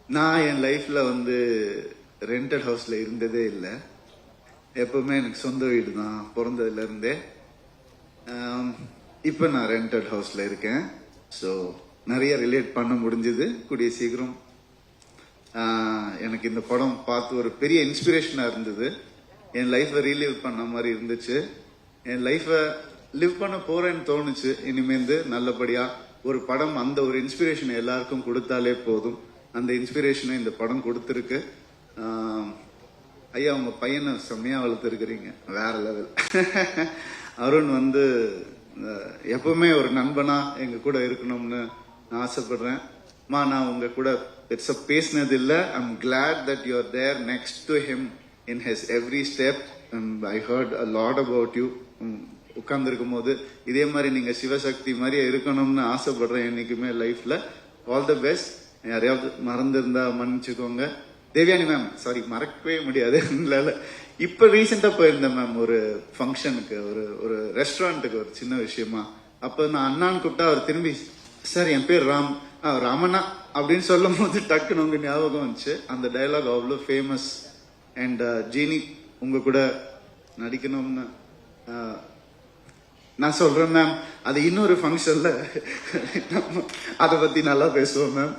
நான் என் லைஃப்ல வந்து ரெண்டட் ஹவுஸ்ல இருந்ததே இல்லை. எப்பவுமே எனக்கு சொந்த வீடு தான் பிறந்ததுல இருந்தே. இப்போ நான் ரெண்டட் ஹவுஸ்ல இருக்கேன். ஸோ நிறைய ரிலேட் பண்ண முடிஞ்சது. கூடிய சீக்கிரம் எனக்கு இந்த படம் பார்த்து ஒரு பெரிய இன்ஸ்பிரேஷனா இருந்தது. என் லைஃபை ரீலிவ் பண்ண மாதிரி இருந்துச்சு. என் லைஃபை லிவ் பண்ண போறேன்னு தோணுச்சு. இனிமேந்து நல்லபடியா ஒரு படம் அந்த ஒரு இன்ஸ்பிரேஷன் எல்லாருக்கும் கொடுத்தாலே போதும். அந்த இன்ஸ்பிரேஷனை இந்த படம் கொடுத்துருக்கு. ஐயா, உங்க பையனை செம்மையா வளர்த்துருக்கிறீங்க, வேற லெவல். அருண் வந்து எப்பவுமே ஒரு நண்பனா எங்க கூட இருக்கணும்னு நான் ஆசைப்படுறேன். நான் உங்க கூட பெருசா பேசினது இல்லை. I'm glad that you are there next to him in his every step. I heard a lot about you. உட்கார்ந்துருக்கும் போது இதே மாதிரி நீங்க சிவசக்தி மாதிரியே இருக்கணும்னு ஆசைப்படுறேன் என்னைக்குமே லைஃப்ல. All the best. யாரையாவது மறந்துருந்தா மன்னிச்சுக்கோங்க. தேவியானி மேம், சாரி, மறக்கவே முடியாது. இப்ப ரீசெண்டா போயிருந்தேன் மேம் ஒரு ஃபங்க்ஷனுக்கு, ஒரு ரெஸ்டாரண்ட்டுக்கு, ஒரு சின்ன விஷயமா. அப்ப நான் அண்ணான்னு கூப்பிட்டா அவர் திரும்பி, சார் என் பேர் ராமண்ணா அப்படின்னு சொல்லும் போது டக்குன்னு உங்க ஞாபகம் வந்துச்சு. அந்த டயலாக் அவ்வளோ ஃபேமஸ். அண்ட் ஜீனி உங்க கூட நடிக்கணும்னு நான் சொல்றேன் மேம். அது இன்னொரு ஃபங்க்ஷன்ல அதை பத்தி நல்லா பேசுவோம் மேம்.